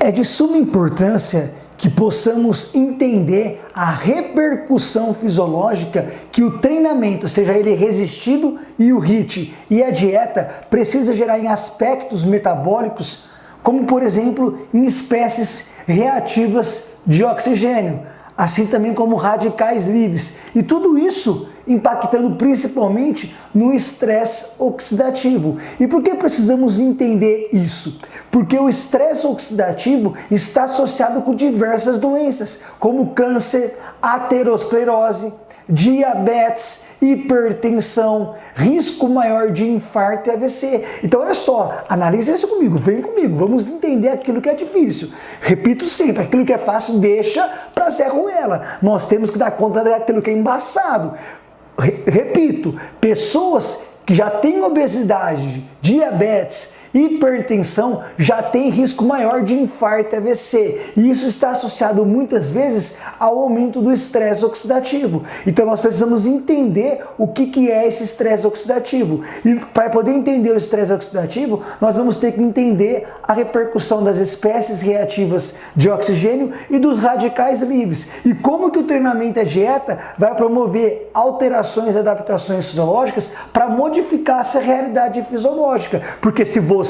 É de suma importância que possamos entender a repercussão fisiológica que o treinamento, seja ele resistido e o HIIT e a dieta, precisa gerar em aspectos metabólicos, como por exemplo em espécies reativas de oxigênio, assim também como radicais livres, e tudo isso impactando principalmente no estresse oxidativo. E por que precisamos entender isso? Porque o estresse oxidativo está associado com diversas doenças, como câncer, aterosclerose, diabetes, hipertensão, risco maior de infarto e AVC. Então olha só, analisa isso comigo, vem comigo, vamos entender aquilo que é difícil. Repito sempre, aquilo que é fácil deixa para Zé Ruela. Nós temos que dar conta daquilo que é embaçado. Repito, pessoas que já têm obesidade, diabetes, hipertensão, já tem risco maior de infarto e AVC. E isso está associado muitas vezes ao aumento do estresse oxidativo. Então nós precisamos entender o que é esse estresse oxidativo. E para poder entender o estresse oxidativo, nós vamos ter que entender a repercussão das espécies reativas de oxigênio e dos radicais livres. E como que o treinamento e a dieta vai promover alterações e adaptações fisiológicas para modificar essa realidade fisiológica. Porque se você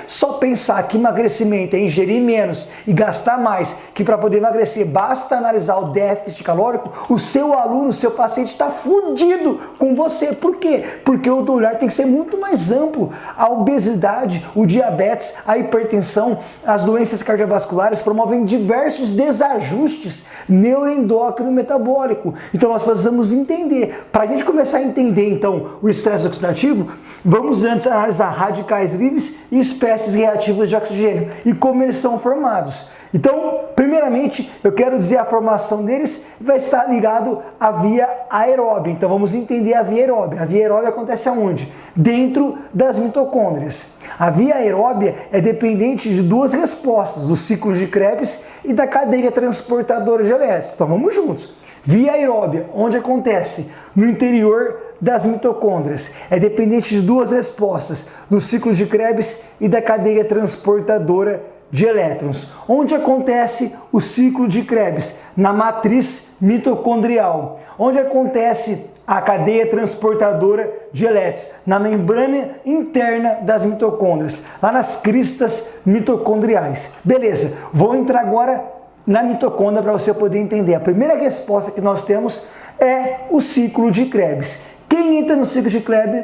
só pensar que emagrecimento é ingerir menos e gastar mais, que para poder emagrecer basta analisar o déficit calórico, o seu aluno, o seu paciente está fundido com você. Por quê? Porque o olhar tem que ser muito mais amplo. A obesidade, o diabetes, a hipertensão, as doenças cardiovasculares promovem diversos desajustes neuroendócrino metabólico. Então nós precisamos entender. Para a gente começar a entender então o estresse oxidativo, vamos antes analisar radicais livres e espécies reativas de oxigênio e como eles são formados. Então, primeiramente, eu quero dizer a formação deles vai estar ligado à via aeróbia. Então, vamos entender a via aeróbia. A via aeróbia acontece aonde? Dentro das mitocôndrias. A via aeróbia é dependente de duas respostas, do ciclo de Krebs e da cadeia transportadora de elétrons. Então, vamos juntos. Via aeróbia, onde acontece? No interior das mitocôndrias. É dependente de duas respostas, do ciclo de Krebs e da cadeia transportadora de elétrons. Onde acontece o ciclo de Krebs? Na matriz mitocondrial. Onde acontece a cadeia transportadora de elétrons? Na membrana interna das mitocôndrias, lá nas cristas mitocondriais. Beleza, vou entrar agora na mitocôndria para você poder entender. A primeira resposta que nós temos é o ciclo de Krebs. Quem entra no ciclo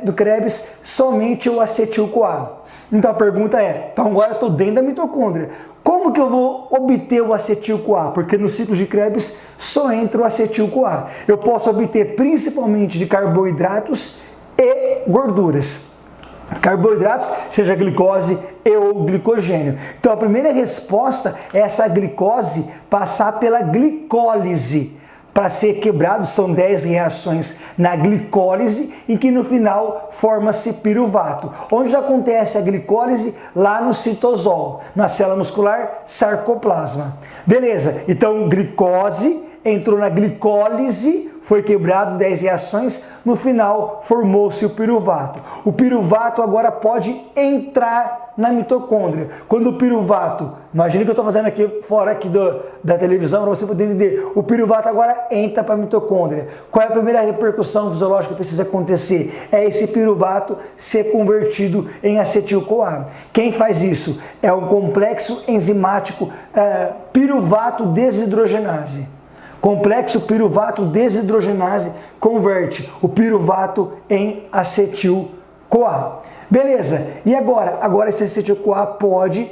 do Krebs? Somente o acetil-CoA. Então a pergunta é, então agora eu estou dentro da mitocôndria. Como que eu vou obter o acetil-CoA? Porque no ciclo de Krebs só entra o acetil-CoA. Eu posso obter principalmente de carboidratos e gorduras. Carboidratos, seja glicose e ou glicogênio. Então a primeira resposta é essa glicose passar pela glicólise. Para ser quebrado, são 10 reações na glicólise, em que no final forma-se piruvato. Onde acontece a glicólise? Lá no citosol, na célula muscular sarcoplasma. Beleza, então glicose entrou na glicólise, foi quebrado 10 reações, no final formou-se o piruvato. O piruvato agora pode entrar na mitocôndria. Quando o piruvato, imagina que eu estou fazendo aqui fora aqui da televisão, para você poder entender, o piruvato agora entra para a mitocôndria. Qual é a primeira repercussão fisiológica que precisa acontecer? É esse piruvato ser convertido em acetil-CoA. Quem faz isso? É um complexo enzimático piruvato desidrogenase. Complexo piruvato desidrogenase converte o piruvato em acetil-CoA. Beleza, e agora? Agora esse acetil-CoA pode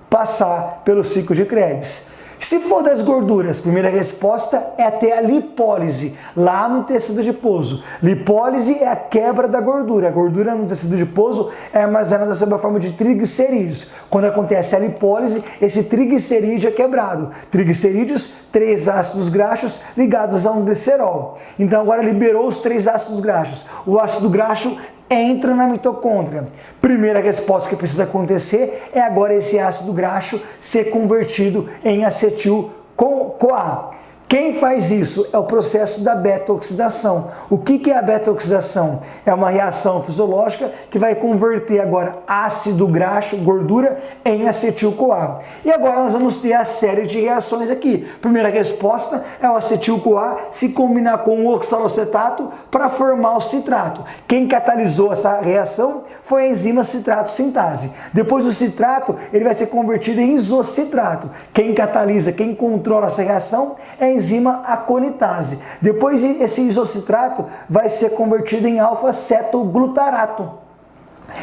passar pelo ciclo de Krebs. Se for das gorduras, primeira resposta é até a lipólise, lá no tecido adiposo. Lipólise é a quebra da gordura. A gordura no tecido adiposo é armazenada sob a forma de triglicerídeos. Quando acontece a lipólise, esse triglicerídeo é quebrado. Triglicerídeos, 3 ácidos graxos ligados a um glicerol. Então agora liberou os 3 ácidos graxos. O ácido graxo entra na mitocôndria. Primeira resposta que precisa acontecer é agora esse ácido graxo ser convertido em acetil-CoA. Quem faz isso é o processo da beta-oxidação. O que é a beta-oxidação? É uma reação fisiológica que vai converter agora ácido graxo, gordura, em acetil-CoA. E agora nós vamos ter a série de reações aqui. Primeira resposta é o acetil-CoA se combinar com o oxalocetato para formar o citrato. Quem catalisou essa reação foi a enzima citrato sintase. Depois do citrato, ele vai ser convertido em isocitrato. Quem catalisa, quem controla essa reação é a enzima aconitase. Depois esse isocitrato vai ser convertido em alfa-cetoglutarato.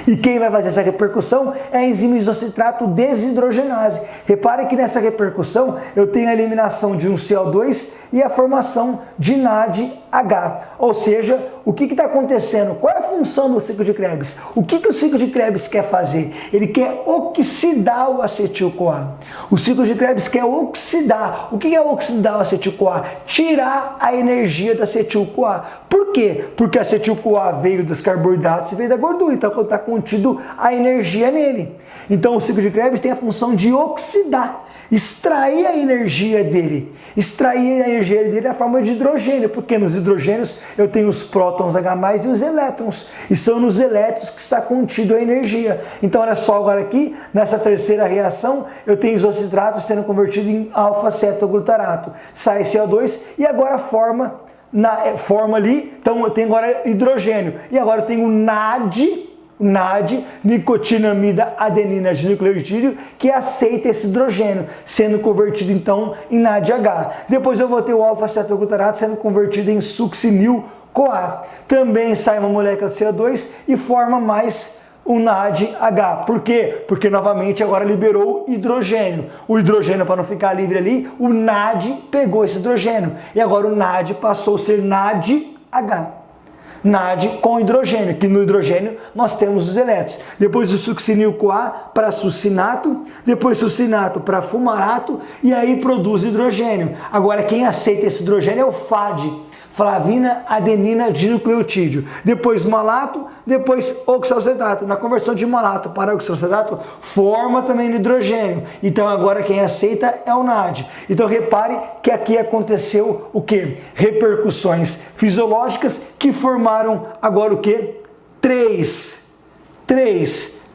E quem vai fazer essa repercussão é a enzima isocitrato desidrogenase. Repare que nessa repercussão eu tenho a eliminação de um CO2 e a formação de NADH. Ou seja, o que está acontecendo? Qual é a função do ciclo de Krebs? O que o ciclo de Krebs quer fazer? Ele quer oxidar o acetil-CoA. O ciclo de Krebs quer oxidar. O que é oxidar o acetil-CoA? Tirar a energia do acetil-CoA. Por quê? Porque o acetil-CoA veio dos carboidratos e veio da gordura, então está contido a energia nele. Então o ciclo de Krebs tem a função de oxidar, extrair a energia dele. Extrair a energia dele na forma de hidrogênio, porque nos hidrogênios eu tenho os prótons H+, e os elétrons, e são nos elétrons que está contido a energia. Então olha só agora aqui, nessa terceira reação, eu tenho isocitrato sendo convertido em alfa-cetoglutarato. Sai CO2 e agora forma ali, então eu tenho agora hidrogênio, e agora eu tenho NAD, nicotinamida adenina dinucleotídeo, que aceita esse hidrogênio, sendo convertido então em NADH. Depois eu vou ter o alfa-cetoglutarato sendo convertido em succinil-CoA. Também sai uma molécula CO2 e forma mais o NADH. Por quê? Porque novamente agora liberou hidrogênio. O hidrogênio, para não ficar livre ali, o NAD pegou esse hidrogênio. E agora o NAD passou a ser NADH. NAD com hidrogênio, que no hidrogênio nós temos os elétrons. Depois o succinil-CoA para succinato, depois succinato para fumarato, e aí produz hidrogênio. Agora quem aceita esse hidrogênio é o FAD, flavina adenina dinucleotídeo. Depois malato, depois oxalocetato. Na conversão de malato para oxalocetato, forma também no hidrogênio. Então agora quem aceita é o NAD. Então repare que aqui aconteceu o quê? Repercussões fisiológicas que formaram agora o quê? Três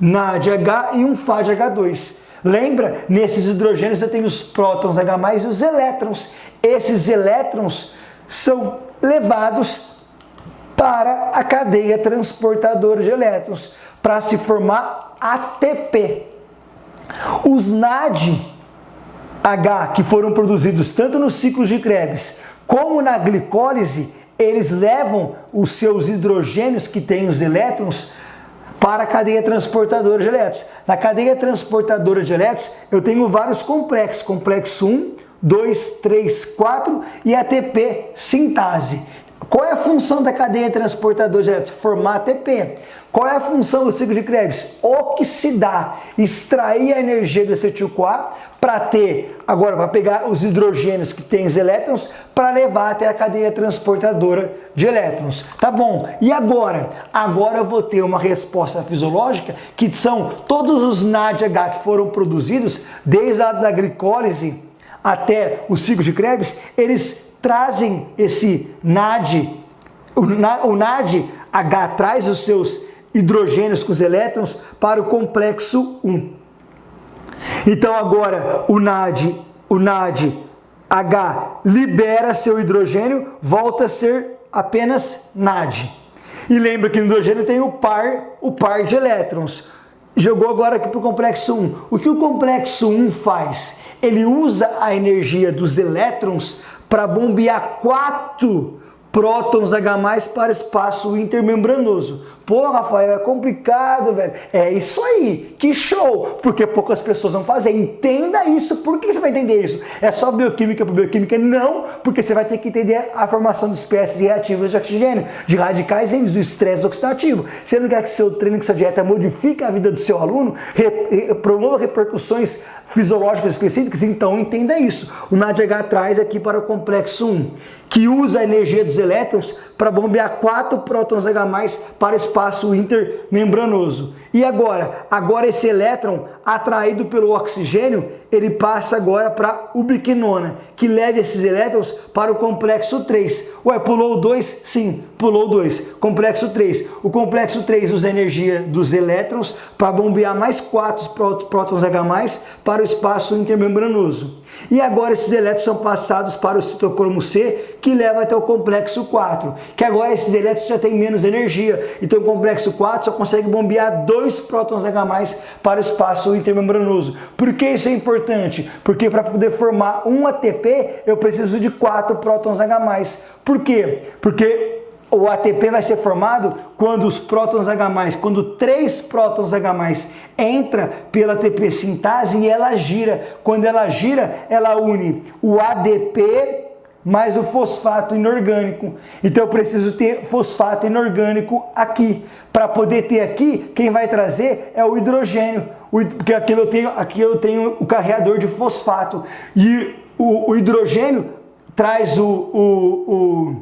NADH e um FADH2. Lembra? Nesses hidrogênios eu tenho os prótons H+, e os elétrons. Esses elétrons são levados para a cadeia transportadora de elétrons, para se formar ATP. Os NADH, que foram produzidos tanto no ciclo de Krebs como na glicólise, eles levam os seus hidrogênios, que têm os elétrons, para a cadeia transportadora de elétrons. Na cadeia transportadora de elétrons, eu tenho vários complexos, complexo 1, 2, 3, 4 e ATP sintase. Qual é a função da cadeia transportadora de elétrons? Formar ATP. Qual é a função do ciclo de Krebs? Oxidar, extrair a energia do acetil-CoA para ter, agora para pegar os hidrogênios que têm os elétrons para levar até a cadeia transportadora de elétrons. Tá bom, e agora? Agora eu vou ter uma resposta fisiológica que são todos os NADH que foram produzidos desde a da glicólise até o ciclo de Krebs, eles trazem esse NAD, o NADH traz os seus hidrogênios com os elétrons para o complexo 1. Então agora o NADH libera seu hidrogênio, volta a ser apenas NAD. E lembra que no hidrogênio tem o par de elétrons. Jogou agora aqui para o complexo 1. O que o complexo 1 faz? Ele usa a energia dos elétrons para bombear 4 prótons H+ para espaço intermembranoso. Pô, Rafael, é complicado, velho. É isso aí, que show! Porque poucas pessoas vão fazer. Entenda isso. Por que você vai entender isso? É só bioquímica por bioquímica? Não, porque você vai ter que entender a formação de espécies reativas de oxigênio, de radicais livres, do estresse oxidativo. Você não quer que seu treino, que sua dieta modifique a vida do seu aluno, promova repercussões fisiológicas específicas? Então entenda isso. O NADH traz aqui para o complexo 1, que usa a energia dos elétrons para bombear 4 prótons H+ para espaço intermembranoso. E agora esse elétron atraído pelo oxigênio, ele passa agora para ubiquinona, que leva esses elétrons para o complexo 3. Ué, pulou o 2? Sim, pulou o 2. Complexo 3. O complexo 3 usa a energia dos elétrons para bombear mais 4 prótons H+, para o espaço intermembranoso. E agora esses elétrons são passados para o citocromo C, que leva até o complexo 4, que agora esses elétrons já têm menos energia. Então o complexo 4 só consegue bombear 2 prótons H+ para o espaço intermembranoso. Por que isso é importante? Porque para poder formar um ATP, eu preciso de 4 prótons H+. Por quê? Porque o ATP vai ser formado quando os prótons H+, quando 3 prótons H+, entra pela ATP sintase e ela gira. Quando ela gira, ela une o ADP mais o fosfato inorgânico. Então eu preciso ter fosfato inorgânico aqui. Para poder ter aqui, quem vai trazer é o hidrogênio. Porque aqui eu tenho o carreador de fosfato. E o hidrogênio traz o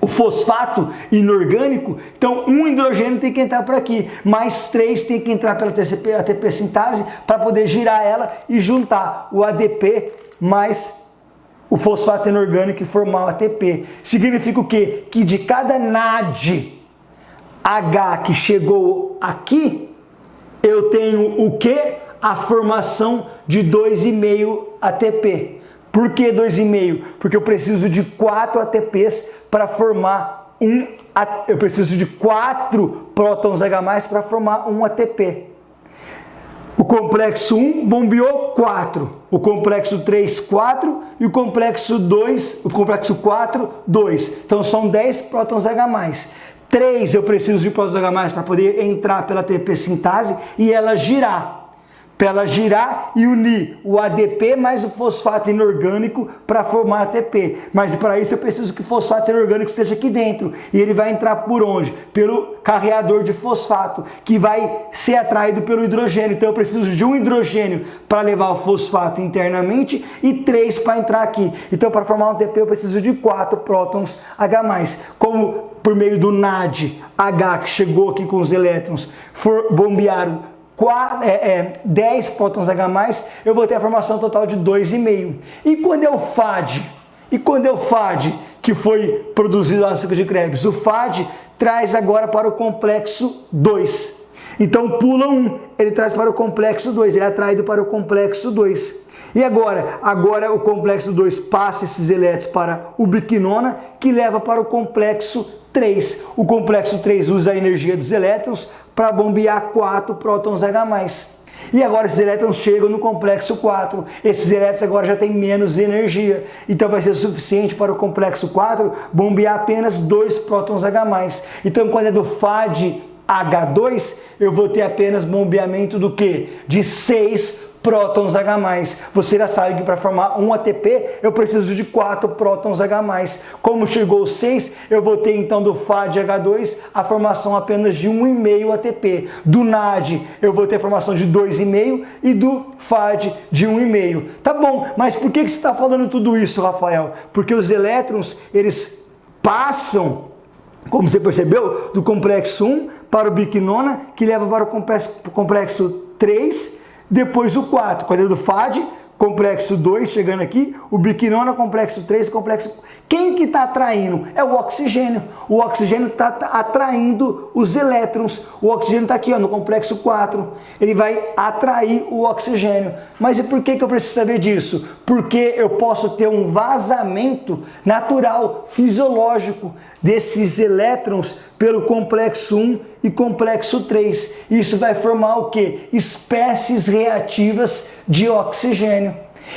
fosfato inorgânico, então um hidrogênio tem que entrar por aqui, mais 3 tem que entrar pela ATP sintase para poder girar ela e juntar o ADP mais o fosfato inorgânico e formar o ATP. Significa o quê? Que de cada NAD H que chegou aqui, eu tenho o quê? A formação de 2,5 ATP. Por que 2,5? Porque eu preciso de 4 ATPs para formar eu preciso de 4 prótons H+ para formar um ATP. O complexo 1 bombeou 4, o complexo 3, 4 e o complexo 4, 2. Então são 10 prótons H+. 3 eu preciso de prótons H+ para poder entrar pela ATP sintase e ela girar. Para ela girar e unir o ADP mais o fosfato inorgânico para formar ATP. Mas para isso eu preciso que o fosfato inorgânico esteja aqui dentro. E ele vai entrar por onde? Pelo carreador de fosfato, que vai ser atraído pelo hidrogênio. Então eu preciso de um hidrogênio para levar o fosfato internamente e 3 para entrar aqui. Então para formar um ATP eu preciso de 4 prótons H+. Como por meio do NAD H que chegou aqui com os elétrons, bombearam 10 prótons H+, eu vou ter a formação total de 2,5. E quando é o FAD? Que foi produzido lá no ciclo de Krebs? O FAD traz agora para o complexo 2. Então pula 1, ele traz para o complexo 2, ele é atraído para o complexo 2. E agora o complexo 2 passa esses elétrons para ubiquinona, que leva para o complexo 3. O complexo 3 usa a energia dos elétrons para bombear 4 prótons H+. E agora esses elétrons chegam no complexo 4. Esses elétrons agora já têm menos energia. Então vai ser suficiente para o complexo 4 bombear apenas 2 prótons H+. Então quando é do FAD H2, eu vou ter apenas bombeamento do quê? De 6 prótons H+. Você já sabe que para formar um ATP eu preciso de 4 prótons H+. Como chegou 6, eu vou ter então do FAD H2 a formação apenas de 1,5 ATP. Do NAD eu vou ter a formação de 2,5 e do FAD de 1,5. Tá bom, mas por que você está falando tudo isso, Rafael? Porque os elétrons, eles passam, como você percebeu, do complexo 1 para o biquinona, que leva para o complexo 3, depois o 4, quando é do FAD, complexo 2 chegando aqui, o biquinona, complexo 3, complexo... Quem que está atraindo? É o oxigênio. O oxigênio está atraindo os elétrons. O oxigênio está aqui, ó, no complexo 4. Ele vai atrair o oxigênio. Mas e por que eu preciso saber disso? Porque eu posso ter um vazamento natural, fisiológico, desses elétrons pelo complexo 1 e complexo 3. Isso vai formar o quê? Espécies reativas de oxigênio.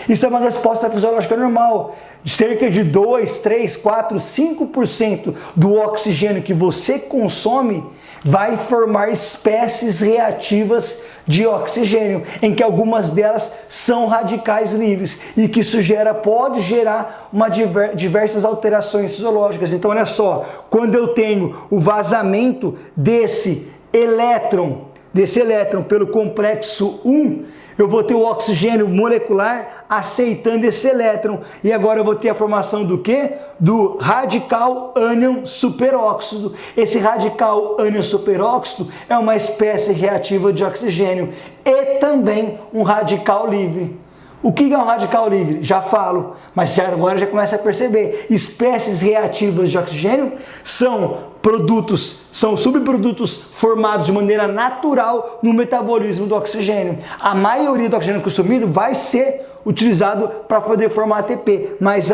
Isso é uma resposta fisiológica normal. Cerca de 2, 3, 4, 5% do oxigênio que você consome vai formar espécies reativas de oxigênio, em que algumas delas são radicais livres e que isso pode gerar diversas alterações fisiológicas. Então olha só, quando eu tenho o vazamento desse elétron pelo complexo 1, eu vou ter o oxigênio molecular aceitando esse elétron. E agora eu vou ter a formação do quê? Do radical ânion superóxido. Esse radical ânion superóxido é uma espécie reativa de oxigênio e também um radical livre. O que é um radical livre? Já falo, mas agora já começa a perceber. Espécies reativas de oxigênio são subprodutos formados de maneira natural no metabolismo do oxigênio. A maioria do oxigênio consumido vai ser utilizado para poder formar ATP, mas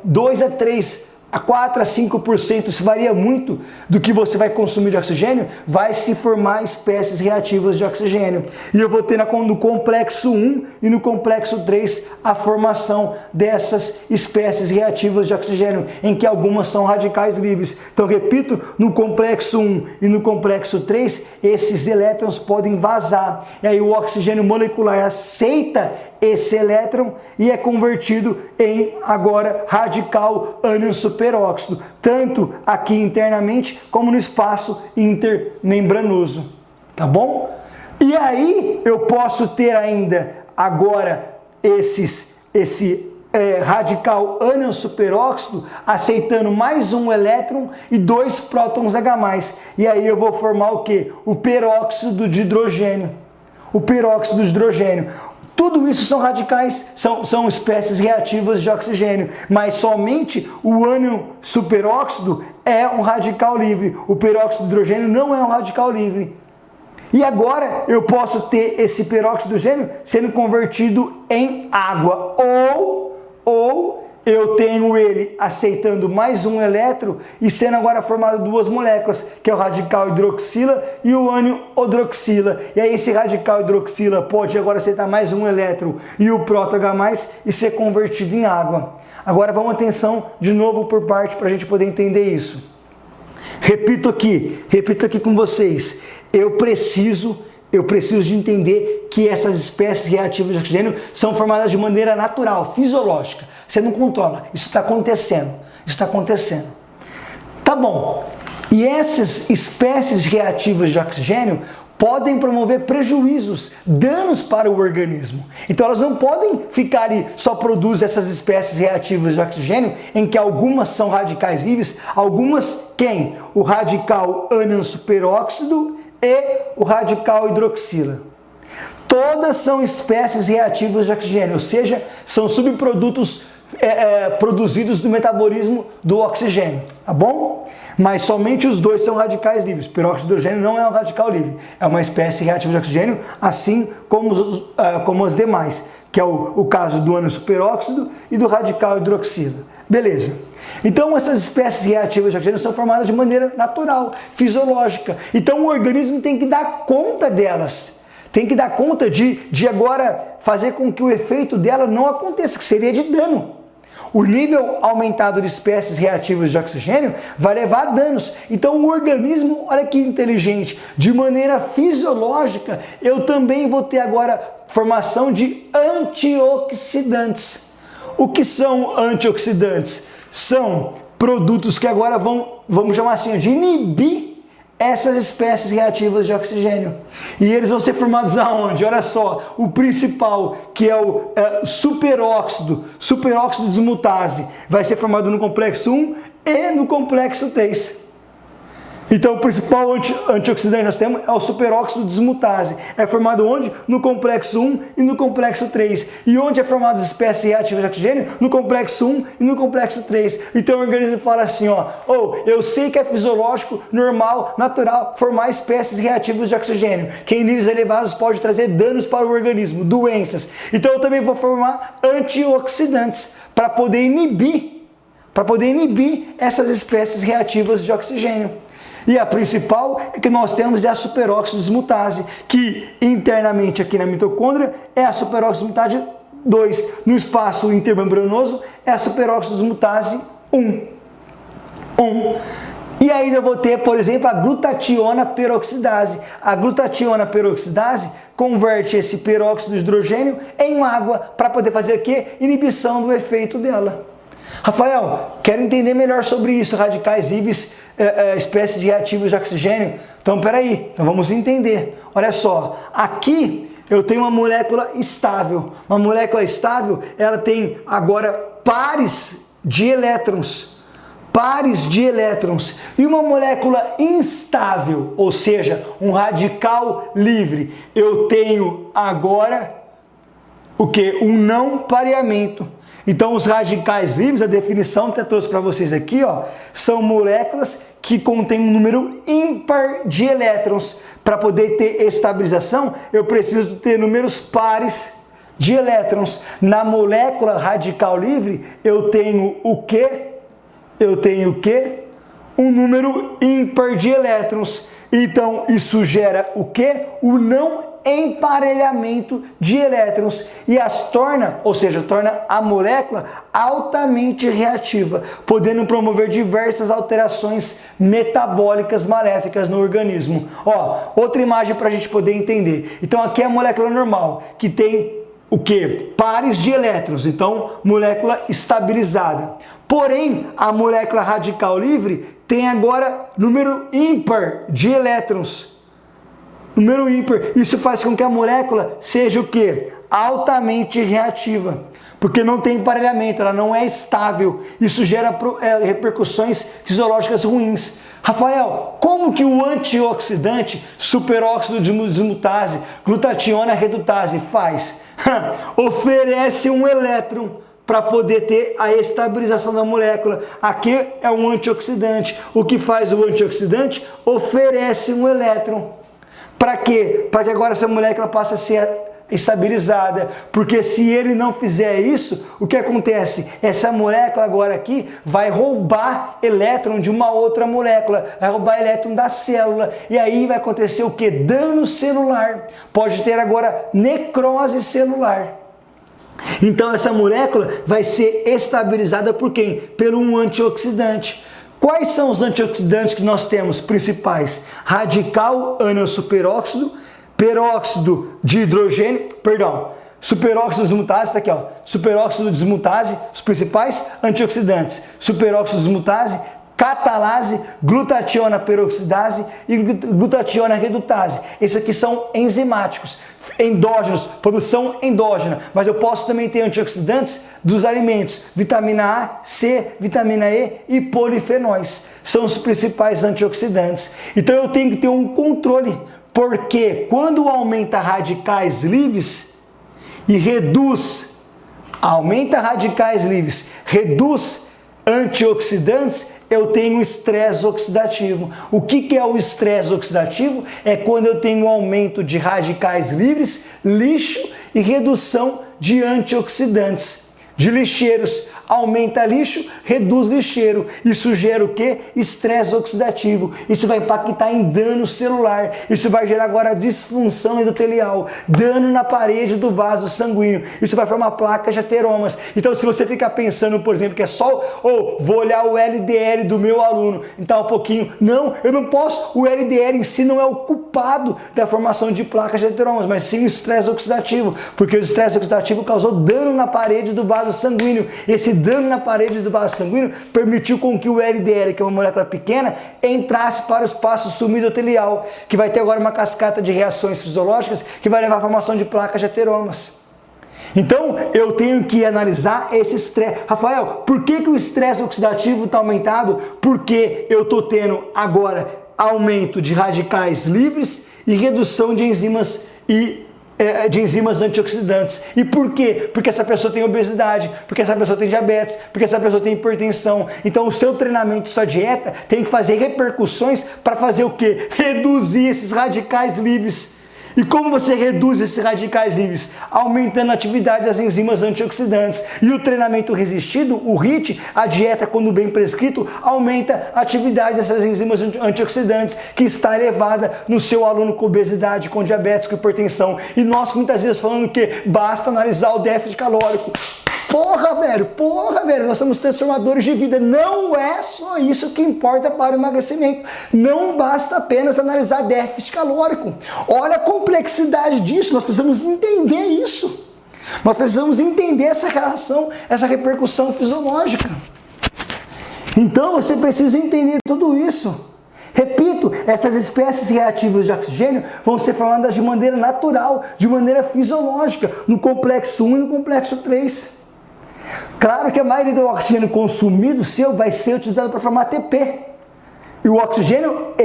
2 a 3 a 4 a 5%, isso varia muito do que você vai consumir de oxigênio, vai se formar espécies reativas de oxigênio. E eu vou ter no complexo 1 e no complexo 3 a formação dessas espécies reativas de oxigênio, em que algumas são radicais livres. Então, repito, no complexo 1 e no complexo 3, esses elétrons podem vazar. E aí o oxigênio molecular aceita esse elétron e é convertido em, agora, radical ânion superóxido, tanto aqui internamente como no espaço intermembranoso, tá bom? E aí eu posso ter ainda, agora, esse radical ânion superóxido aceitando mais um elétron e 2 prótons H+. E aí eu vou formar o quê? O peróxido de hidrogênio. O peróxido de hidrogênio. Tudo isso são radicais, são espécies reativas de oxigênio, mas somente o ânion superóxido é um radical livre. O peróxido de hidrogênio não é um radical livre. E agora eu posso ter esse peróxido de hidrogênio sendo convertido em água, ou eu tenho ele aceitando mais um elétron e sendo agora formado 2 moléculas, que é o radical hidroxila e o ânion hidroxila. E aí esse radical hidroxila pode agora aceitar mais um elétron e o próton H+, e ser convertido em água. Agora vamos atenção de novo por parte para a gente poder entender isso. Repito aqui com vocês, eu preciso de entender que essas espécies reativas de oxigênio são formadas de maneira natural, fisiológica. Você não controla, isso está acontecendo. Tá bom, e essas espécies reativas de oxigênio podem promover prejuízos, danos para o organismo. Então elas não podem ficar e só produzir essas espécies reativas de oxigênio, em que algumas são radicais livres, algumas quem? O radical ânion superóxido e o radical hidroxila. Todas são espécies reativas de oxigênio, ou seja, são subprodutos produzidos do metabolismo do oxigênio, tá bom? Mas somente os 2 são radicais livres. O peróxido de hidrogênio não é um radical livre, é uma espécie reativa de oxigênio, assim como as demais, que é o caso do ânion superóxido e do radical hidroxila. Beleza. Então essas espécies reativas de oxigênio são formadas de maneira natural, fisiológica. Então o organismo tem que dar conta delas. Tem que dar conta de agora fazer com que o efeito dela não aconteça, que seria de dano. O nível aumentado de espécies reativas de oxigênio vai levar a danos. Então o organismo, olha que inteligente, de maneira fisiológica, eu também vou ter agora formação de antioxidantes. O que são antioxidantes? São produtos que agora vamos chamar assim, de inibir essas espécies reativas de oxigênio. E eles vão ser formados aonde? Olha só, o principal, que é o superóxido desmutase, vai ser formado no complexo 1 e no complexo 3. Então o principal antioxidante que nós temos é o superóxido desmutase. É formado onde? No complexo 1 e no complexo 3. E onde é formado as espécies reativas de oxigênio? No complexo 1 e no complexo 3. Então o organismo fala assim, eu sei que é fisiológico, normal, natural, formar espécies reativas de oxigênio, que em níveis elevados pode trazer danos para o organismo, doenças. Então eu também vou formar antioxidantes para poder inibir essas espécies reativas de oxigênio. E a principal que nós temos é a superóxido desmutase, que internamente aqui na mitocôndria é a superóxido desmutase 2. No espaço intermembranoso é a superóxido desmutase 1. E aí eu vou ter, por exemplo, a glutationa peroxidase. A glutationa peroxidase converte esse peróxido de hidrogênio em água para poder fazer o quê? Inibição do efeito dela. Rafael, quero entender melhor sobre isso, radicais livres, espécies reativas de oxigênio. Então, peraí, então vamos entender. Olha só, aqui eu tenho uma molécula estável. Uma molécula estável, ela tem agora pares de elétrons. Pares de elétrons. E uma molécula instável, ou seja, um radical livre, eu tenho agora o que? Um não pareamento. Então, os radicais livres, a definição que eu trouxe para vocês aqui, ó, são moléculas que contêm um número ímpar de elétrons. Para poder ter estabilização, eu preciso ter números pares de elétrons. Na molécula radical livre, eu tenho o quê? Eu tenho o quê? Um número ímpar de elétrons. Então, isso gera o quê? O não emparelhamento de elétrons e as torna, ou seja, torna a molécula altamente reativa, podendo promover diversas alterações metabólicas maléficas no organismo. Ó, outra imagem para a gente poder entender. Então, aqui é a molécula normal, que tem o que? Pares de elétrons, então molécula estabilizada. Porém, a molécula radical livre tem agora número ímpar de elétrons. Número ímpar. Isso faz com que a molécula seja o que? Altamente reativa. Porque não tem emparelhamento, ela não é estável. Isso gera repercussões fisiológicas ruins. Rafael, como que o antioxidante superóxido de dismutase, glutationa redutase faz? Oferece um elétron para poder ter a estabilização da molécula. Aqui é um antioxidante. O que faz o antioxidante? Oferece um elétron. Para quê? Para que agora essa molécula passe a ser estabilizada. Porque se ele não fizer isso, o que acontece? Essa molécula agora aqui vai roubar elétron de uma outra molécula, vai roubar elétron da célula. E aí vai acontecer o quê? Dano celular. Pode ter agora necrose celular. Então essa molécula vai ser estabilizada por quem? Pelo um antioxidante. Quais são os antioxidantes que nós temos principais? Radical ânion-superóxido, peróxido de hidrogênio, superóxido de dismutase, está aqui, ó, superóxido de dismutase, os principais antioxidantes, superóxido de dismutase, catalase, glutationa peroxidase e glutationa redutase. Esses aqui são enzimáticos, endógenos, produção endógena, mas eu posso também ter antioxidantes dos alimentos, vitamina A, C, vitamina E e polifenóis, são os principais antioxidantes. Então eu tenho que ter um controle, porque quando aumenta radicais livres e reduz, reduz antioxidantes, eu tenho estresse oxidativo. O que é o estresse oxidativo? É quando eu tenho um aumento de radicais livres, lixo e redução de antioxidantes, de lixeiros. Aumenta lixo, reduz lixeiro. Isso gera o quê? Estresse oxidativo. Isso vai impactar em dano celular. Isso vai gerar agora disfunção endotelial, dano na parede do vaso sanguíneo. Isso vai formar placas de ateromas. Então, se você ficar pensando, por exemplo, que é só, vou olhar o LDL do meu aluno, então um pouquinho. Não, eu não posso. O LDL em si não é o culpado da formação de placas de ateromas, mas sim o estresse oxidativo, porque o estresse oxidativo causou dano na parede do vaso sanguíneo. Esse dano na parede do vaso sanguíneo permitiu com que o LDL, que é uma molécula pequena, entrasse para o espaço subendotelial, que vai ter agora uma cascata de reações fisiológicas que vai levar à formação de placas de ateromas. Então, eu tenho que analisar esse estresse. Rafael, por que o estresse oxidativo está aumentado? Porque eu estou tendo agora aumento de radicais livres e redução de enzimas antioxidantes. E por quê? Porque essa pessoa tem obesidade, porque essa pessoa tem diabetes, porque essa pessoa tem hipertensão. Então o seu treinamento, sua dieta tem que fazer repercussões para fazer o quê? Reduzir esses radicais livres. E como você reduz esses radicais livres? Aumentando a atividade das enzimas antioxidantes. E o treinamento resistido, o HIIT, a dieta quando bem prescrito, aumenta a atividade dessas enzimas antioxidantes que está elevada no seu aluno com obesidade, com diabetes, com hipertensão. E nós muitas vezes falando que basta analisar o déficit calórico. Porra, velho, nós somos transformadores de vida. Não é só isso que importa para o emagrecimento. Não basta apenas analisar déficit calórico. Olha a complexidade disso, nós precisamos entender isso. Nós precisamos entender essa relação, essa repercussão fisiológica. Então você precisa entender tudo isso. Repito, essas espécies reativas de oxigênio vão ser formadas de maneira natural, de maneira fisiológica, no complexo 1 e no complexo 3. Claro que a maioria do oxigênio consumido seu vai ser utilizado para formar ATP. E o oxigênio,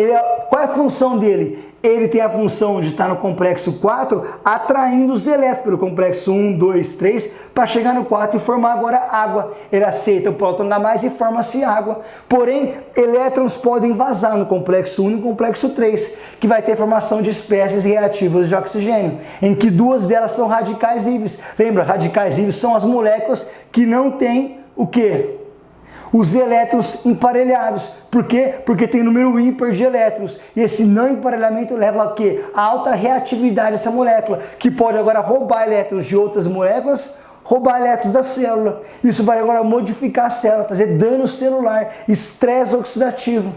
qual é a função dele? Ele tem a função de estar no complexo 4, atraindo os elétrons pelo complexo 1, 2, 3, para chegar no 4 e formar agora água. Ele aceita o próton H+, e forma-se água. Porém, elétrons podem vazar no complexo 1 e no complexo 3, que vai ter formação de espécies reativas de oxigênio, em que duas delas são radicais livres. Lembra, radicais livres são as moléculas que não têm o quê? Os elétrons emparelhados. Por quê? Porque tem número ímpar de elétrons. E esse não emparelhamento leva a quê? A alta reatividade dessa molécula, que pode agora roubar elétrons de outras moléculas, roubar elétrons da célula. Isso vai agora modificar a célula, trazer dano celular, estresse oxidativo.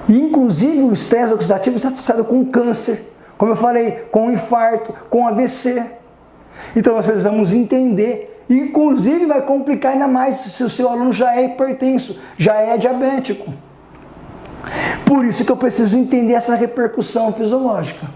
E, inclusive, o estresse oxidativo está associado com câncer, como eu falei, com infarto, com AVC. Então, nós precisamos entender. Inclusive vai complicar ainda mais se o seu aluno já é hipertenso, já é diabético. Por isso que eu preciso entender essa repercussão fisiológica.